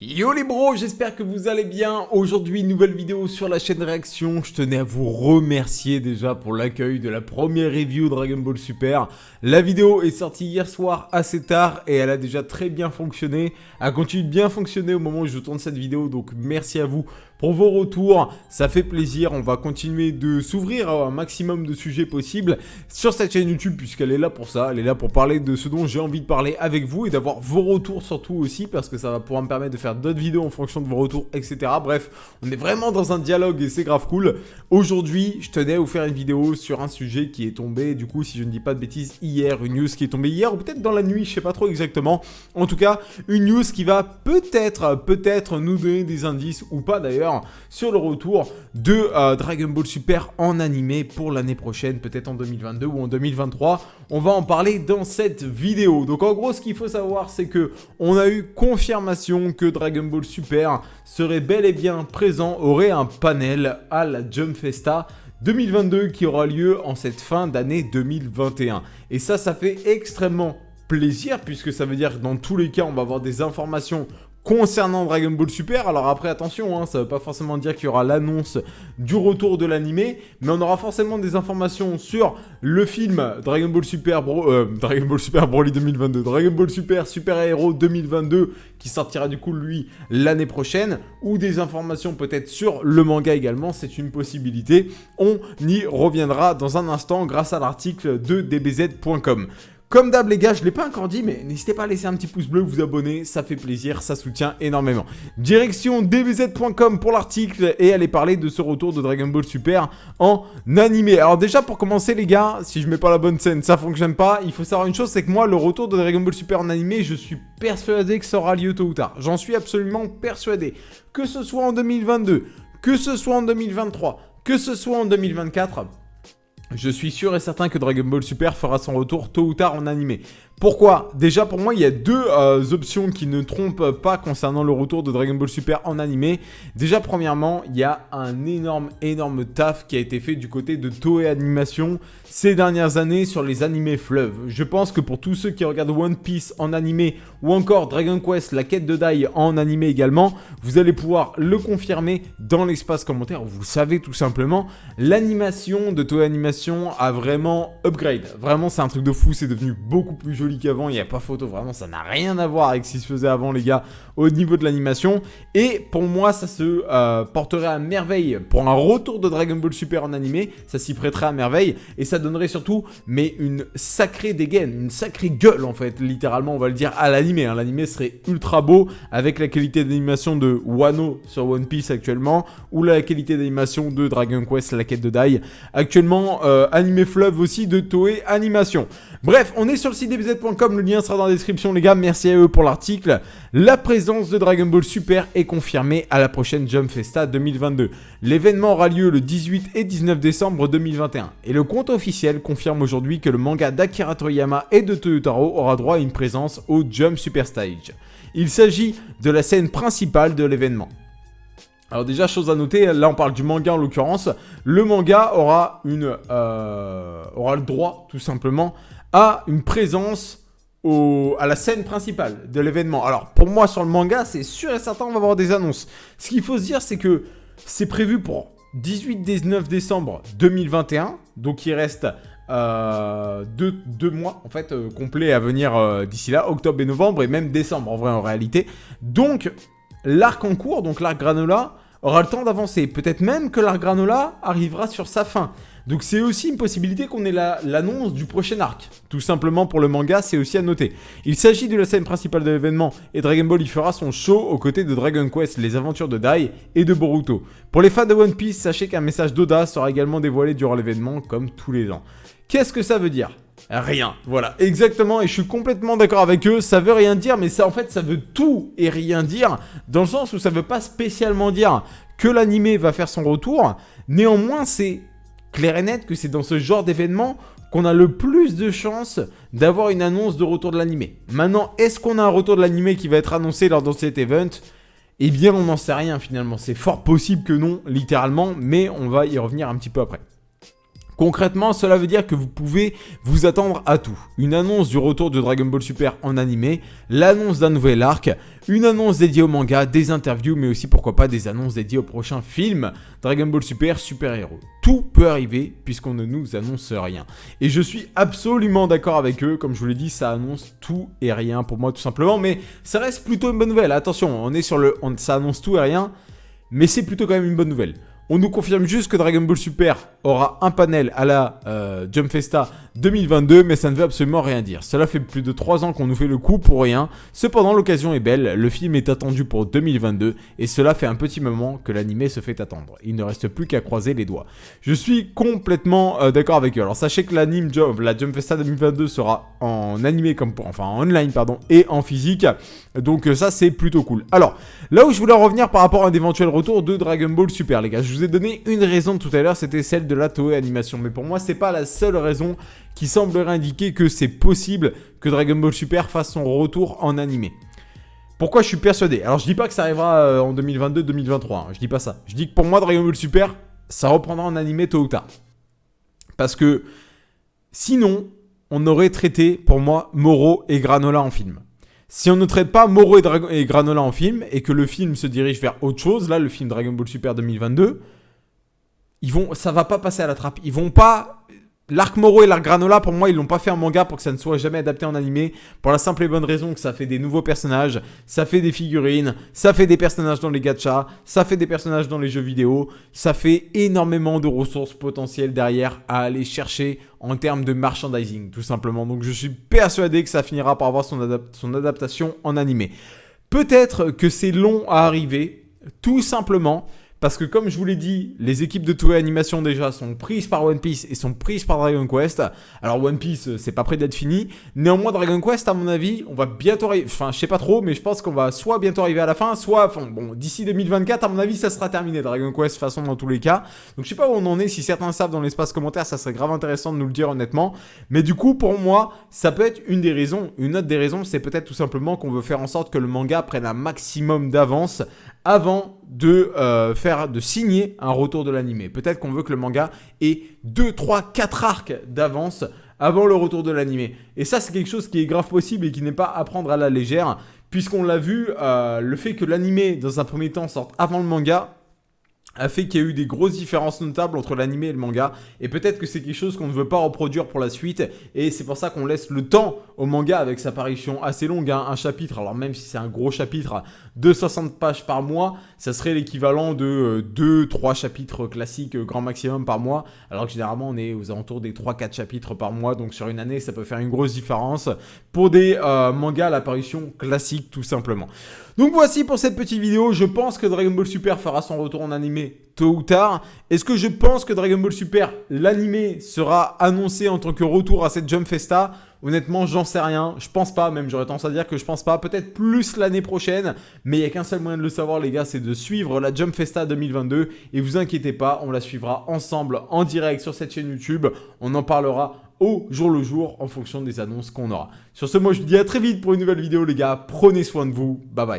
Yo les bros, j'espère que vous allez bien. Aujourd'hui, nouvelle vidéo sur la chaîne Réaction. Je tenais à vous remercier déjà pour l'accueil de la première review Dragon Ball Super. La vidéo est sortie hier soir assez tard et elle a déjà très bien fonctionné. Elle continue de bien fonctionner au moment où je tourne cette vidéo, donc merci à vous pour vos retours. Ça fait plaisir, on va continuer de s'ouvrir à un maximum de sujets possibles sur cette chaîne YouTube puisqu'elle est là pour ça. Elle est là pour parler de ce dont j'ai envie de parler avec vous et d'avoir vos retours surtout aussi parce que ça va pouvoir me permettre de faire d'autres vidéos en fonction de vos retours, etc. Bref, on est vraiment dans un dialogue et c'est grave cool. Aujourd'hui, je tenais à vous faire une vidéo sur un sujet qui est tombé, du coup, si je ne dis pas de bêtises, hier, une news qui est tombée hier ou peut-être dans la nuit, je sais pas trop exactement. En tout cas, une news qui va peut-être nous donner des indices ou pas d'ailleurs sur le retour de Dragon Ball Super en animé pour l'année prochaine, peut-être en 2022 ou en 2023. On va en parler dans cette vidéo. Donc en gros, ce qu'il faut savoir, c'est que on a eu confirmation que Dragon Ball Super serait bel et bien présent, aurait un panel à la Jump Festa 2022 qui aura lieu en cette fin d'année 2021. Et ça fait extrêmement plaisir puisque ça veut dire que dans tous les cas, on va avoir des informations concernant Dragon Ball Super. Alors après attention, ça ne veut pas forcément dire qu'il y aura l'annonce du retour de l'animé, mais on aura forcément des informations sur le film Dragon Ball Super Broly 2022, Dragon Ball Super Super Hero 2022 qui sortira du coup lui l'année prochaine, ou des informations peut-être sur le manga également, c'est une possibilité. On y reviendra dans un instant grâce à l'article de dbz.com. Comme d'hab les gars, je ne l'ai pas encore dit, mais n'hésitez pas à laisser un petit pouce bleu, vous abonner, ça fait plaisir, ça soutient énormément. Direction dbz.com pour l'article et allez parler de ce retour de Dragon Ball Super en animé. Alors déjà pour commencer les gars, si je mets pas la bonne scène, ça fonctionne pas. Il faut savoir une chose, c'est que moi le retour de Dragon Ball Super en animé, je suis persuadé que ça aura lieu tôt ou tard. J'en suis absolument persuadé. Que ce soit en 2022, que ce soit en 2023, que ce soit en 2024... je suis sûr et certain que Dragon Ball Super fera son retour tôt ou tard en animé. Pourquoi ? Déjà pour moi il y a deux options qui ne trompent pas concernant le retour de Dragon Ball Super en animé. Déjà premièrement il y a un énorme taf qui a été fait du côté de Toei Animation ces dernières années sur les animés fleuves. Je pense que pour tous ceux qui regardent One Piece en animé ou encore Dragon Quest la quête de Dai en animé également, vous allez pouvoir le confirmer dans l'espace commentaire. Vous le savez tout simplement, l'animation de Toei Animation a vraiment upgrade. Vraiment c'est un truc de fou, c'est devenu beaucoup plus joli qu'avant, il n'y a pas photo, vraiment ça n'a rien à voir avec ce qui se faisait avant les gars au niveau de l'animation. Et pour moi ça se porterait à merveille pour un retour de Dragon Ball Super en animé, ça s'y prêterait à merveille et ça donnerait surtout mais une sacrée dégaine, une sacrée gueule en fait, littéralement on va le dire à l'animé. L'animé serait ultra beau avec la qualité d'animation de Wano sur One Piece actuellement ou la qualité d'animation de Dragon Quest la quête de Dai actuellement, animé fleuve aussi de Toei Animation. Bref, on est sur le site dbz.com, le lien sera dans la description les gars, merci à eux pour l'article. La présence de Dragon Ball Super est confirmée à la prochaine Jump Festa 2022. L'événement aura lieu le 18 et 19 décembre 2021. Et le compte officiel confirme aujourd'hui que le manga d'Akira Toriyama et de Toyotaro aura droit à une présence au Jump Super Stage. Il s'agit de la scène principale de l'événement. Alors déjà, chose à noter, là on parle du manga en l'occurrence, le manga aura le droit tout simplement à une présence à la scène principale de l'événement. Alors pour moi sur le manga, c'est sûr et certain on va avoir des annonces. Ce qu'il faut se dire, c'est que c'est prévu pour 18-19 décembre 2021, donc il reste deux mois en fait complets à venir d'ici là, octobre et novembre et même décembre en vrai en réalité. Donc l'arc en cours, donc l'arc Granola, aura le temps d'avancer. Peut-être même que l'arc Granola arrivera sur sa fin. Donc c'est aussi une possibilité qu'on ait l'annonce du prochain arc. Tout simplement pour le manga, c'est aussi à noter. Il s'agit de la scène principale de l'événement et Dragon Ball y fera son show aux côtés de Dragon Quest, les aventures de Dai et de Boruto. Pour les fans de One Piece, sachez qu'un message d'Oda sera également dévoilé durant l'événement comme tous les ans. Qu'est-ce que ça veut dire ? Rien, voilà, exactement, et je suis complètement d'accord avec eux, ça veut rien dire, mais ça en fait ça veut tout et rien dire, dans le sens où ça veut pas spécialement dire que l'animé va faire son retour, néanmoins c'est clair et net que c'est dans ce genre d'événement qu'on a le plus de chances d'avoir une annonce de retour de l'animé. Maintenant, est-ce qu'on a un retour de l'animé qui va être annoncé lors de cet event ? Eh bien on n'en sait rien finalement, c'est fort possible que non, littéralement, mais on va y revenir un petit peu après. Concrètement, cela veut dire que vous pouvez vous attendre à tout. Une annonce du retour de Dragon Ball Super en animé, l'annonce d'un nouvel arc, une annonce dédiée au manga, des interviews, mais aussi pourquoi pas des annonces dédiées au prochain film Dragon Ball Super Super Héros. Tout peut arriver puisqu'on ne nous annonce rien. Et je suis absolument d'accord avec eux, comme je vous l'ai dit, ça annonce tout et rien pour moi tout simplement, mais ça reste plutôt une bonne nouvelle. Attention, on est sur ça annonce tout et rien, mais c'est plutôt quand même une bonne nouvelle. On nous confirme juste que Dragon Ball Super aura un panel à la Jump Festa 2022, mais ça ne veut absolument rien dire. Cela fait plus de 3 ans qu'on nous fait le coup pour rien. Cependant, l'occasion est belle, le film est attendu pour 2022, et cela fait un petit moment que l'animé se fait attendre. Il ne reste plus qu'à croiser les doigts. Je suis complètement d'accord avec eux. Alors sachez que la Jump Festa 2022 sera en animé, en online, et en physique. Donc ça, c'est plutôt cool. Alors, là où je voulais revenir par rapport à un éventuel retour de Dragon Ball Super, les gars, je vous ai donné une raison tout à l'heure, c'était celle de la Toei Animation. Mais pour moi, c'est pas la seule raison qui semblerait indiquer que c'est possible que Dragon Ball Super fasse son retour en animé. Pourquoi je suis persuadé? Alors, je dis pas que ça arrivera en 2022-2023, hein, je dis pas ça. Je dis que pour moi, Dragon Ball Super, ça reprendra en animé tôt ou tard. Parce que sinon, on aurait traité, pour moi, Moro et Granola en film. Si on ne traite pas Moro et Granola en film, et que le film se dirige vers autre chose, là, le film Dragon Ball Super 2022, ça va pas passer à la trappe. Ils vont pas... L'arc Moro et l'arc Granola, pour moi, ils l'ont pas fait en manga pour que ça ne soit jamais adapté en animé. Pour la simple et bonne raison que ça fait des nouveaux personnages, ça fait des figurines, ça fait des personnages dans les gachas, ça fait des personnages dans les jeux vidéo. Ça fait énormément de ressources potentielles derrière à aller chercher en termes de merchandising, tout simplement. Donc je suis persuadé que ça finira par avoir son adaptation en animé. Peut-être que c'est long à arriver, tout simplement... Parce que comme je vous l'ai dit, les équipes de Toei Animation déjà sont prises par One Piece et sont prises par Dragon Quest. Alors One Piece, c'est pas près d'être fini. Néanmoins, Dragon Quest, à mon avis, on va bientôt arriver... Enfin, je sais pas trop, mais je pense qu'on va soit bientôt arriver à la fin, soit... Enfin, bon, d'ici 2024, à mon avis, ça sera terminé, Dragon Quest, de toute façon, dans tous les cas. Donc je sais pas où on en est. Si certains savent dans l'espace commentaire, ça serait grave intéressant de nous le dire honnêtement. Mais du coup, pour moi, ça peut être une des raisons. Une autre des raisons, c'est peut-être tout simplement qu'on veut faire en sorte que le manga prenne un maximum d'avance avant de signer un retour de l'animé. Peut-être qu'on veut que le manga ait 2, 3, 4 arcs d'avance avant le retour de l'animé. Et ça, c'est quelque chose qui est grave possible et qui n'est pas à prendre à la légère, puisqu'on l'a vu, le fait que l'animé, dans un premier temps, sorte avant le manga, a fait qu'il y a eu des grosses différences notables entre l'animé et le manga. Et peut-être que c'est quelque chose qu'on ne veut pas reproduire pour la suite. Et c'est pour ça qu'on laisse le temps au manga avec sa parution assez longue, hein, un chapitre. Alors même si c'est un gros chapitre de 60 pages par mois, ça serait l'équivalent de 2-3 chapitres classiques grand maximum par mois. Alors que généralement on est aux alentours des 3-4 chapitres par mois. Donc sur une année ça peut faire une grosse différence pour des mangas à la parution classique tout simplement. Donc voici pour cette petite vidéo. Je pense que Dragon Ball Super fera son retour en animé tôt ou tard. Est-ce que je pense que Dragon Ball Super, l'animé, sera annoncé en tant que retour à cette Jump Festa? Honnêtement, j'en sais rien. Je pense pas, même j'aurais tendance à dire que je pense pas. Peut-être plus l'année prochaine. Mais il n'y a qu'un seul moyen de le savoir, les gars, c'est de suivre la Jump Festa 2022. Et vous inquiétez pas, on la suivra ensemble en direct sur cette chaîne YouTube. On en parlera au jour le jour en fonction des annonces qu'on aura. Sur ce, moi je vous dis à très vite pour une nouvelle vidéo, les gars. Prenez soin de vous. Bye bye.